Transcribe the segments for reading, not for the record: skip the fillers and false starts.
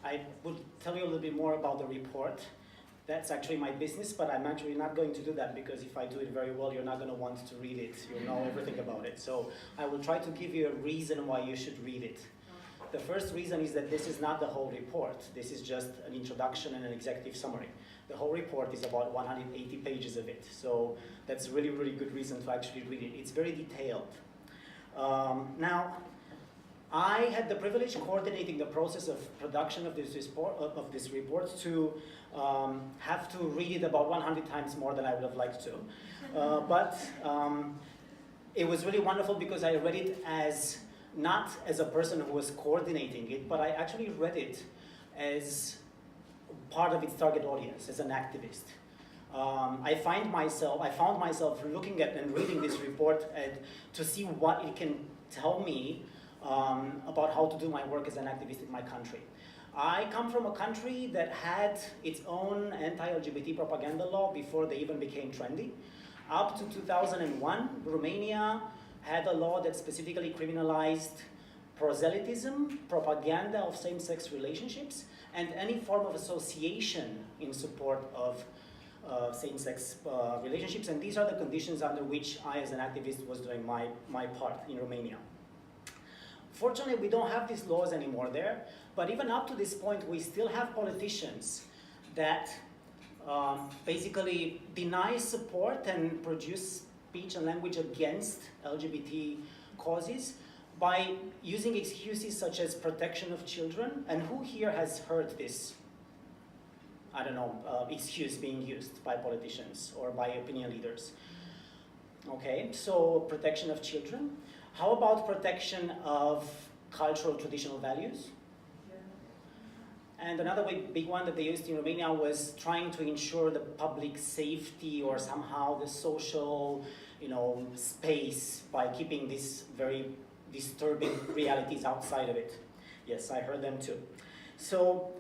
I would tell you a little bit more about the report. That's actually my business, but I'm actually not going to do that because if I do it very well, you're not going to want to read it. You'll know everything about it. So I will try to give you a reason why you should read it. The first reason is that this is not the whole report. This is just an introduction and an executive summary. The whole report is about 180 pages of it. So that's really, really good reason to actually read it. It's very detailed. Now, I had the privilege coordinating the process of production of this report to have to read it about 100 times more than I would have liked to. But it was really wonderful because I read it as not as a person who was coordinating it, but I actually read it as part of its target audience, as an activist. I found myself looking at and reading this report to see what it can tell me about how to do my work as an activist in my country. I come from a country that had its own anti-LGBT propaganda law before they even became trendy. Up to 2001, Romania had a law that specifically criminalized proselytism, propaganda of same-sex relationships, and any form of association in support of same-sex relationships. And these are the conditions under which I, as an activist, was doing my part in Romania. Fortunately, we don't have these laws anymore there, but even up to this point, we still have politicians that basically deny support and produce speech and language against LGBT causes by using excuses such as protection of children. And who here has heard this, I don't know, excuse being used by politicians or by opinion leaders? Okay, so protection of children. How about protection of cultural traditional values? And another big one that they used in Romania was trying to ensure the public safety or somehow the social, space by keeping these very disturbing realities outside of it. Yes, I heard them too. So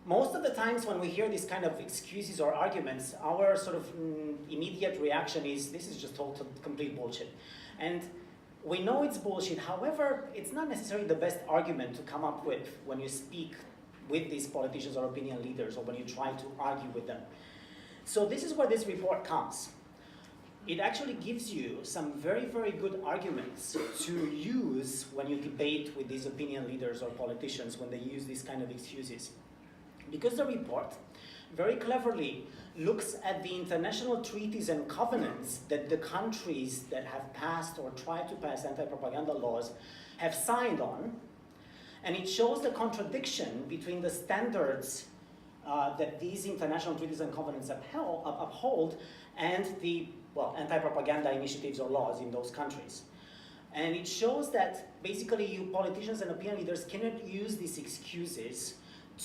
most of the times when we hear these kind of excuses or arguments, our sort of immediate reaction is, this is just total complete bullshit. And we know it's bullshit, however, it's not necessarily the best argument to come up with when you speak with these politicians or opinion leaders or when you try to argue with them. So this is where this report comes. It actually gives you some very, very good arguments to use when you debate with these opinion leaders or politicians when they use these kind of excuses. Because the report very cleverly looks at the international treaties and covenants that the countries that have passed or tried to pass anti-propaganda laws have signed on, and it shows the contradiction between the standards that these international treaties and covenants uphold and the anti-propaganda initiatives or laws in those countries. And it shows that basically you politicians and opinion leaders cannot use these excuses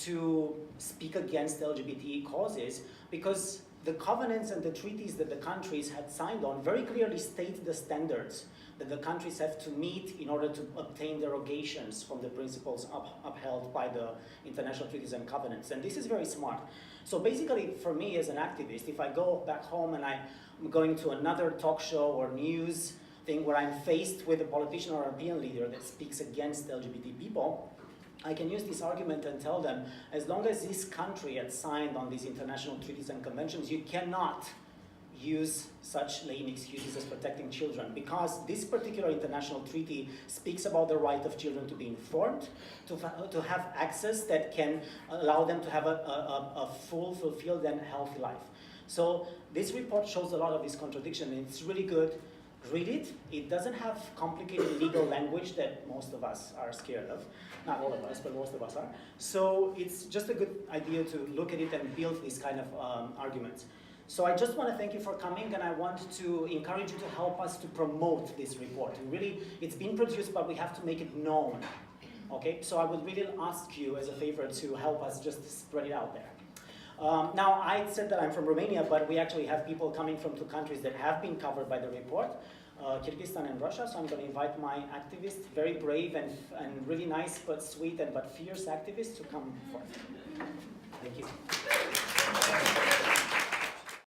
to speak against LGBT causes because the covenants and the treaties that the countries had signed on very clearly state the standards that the countries have to meet in order to obtain derogations from the principles upheld by the international treaties and covenants. And this is very smart. So basically, for me as an activist, if I go back home and I'm going to another talk show or news thing where I'm faced with a politician or opinion leader that speaks against LGBT people, I can use this argument and tell them, as long as this country had signed on these international treaties and conventions, you cannot use such lame excuses as protecting children, because this particular international treaty speaks about the right of children to be informed, to have access that can allow them to have a full, fulfilled, and healthy life. So this report shows a lot of this contradiction, and it's really good. Read it. It doesn't have complicated legal language that most of us are scared of. Not all of us, but most of us are. So it's just a good idea to look at it and build these kind of arguments. So I just want to thank you for coming, and I want to encourage you to help us to promote this report. It's been produced, but we have to make it known. Okay, so I would really ask you as a favor to help us just spread it out there. Now, I said that I'm from Romania, but we actually have people coming from two countries that have been covered by the report, Kyrgyzstan and Russia, so I'm going to invite my activists, very brave and really nice but sweet but fierce activists to come forth. Thank you.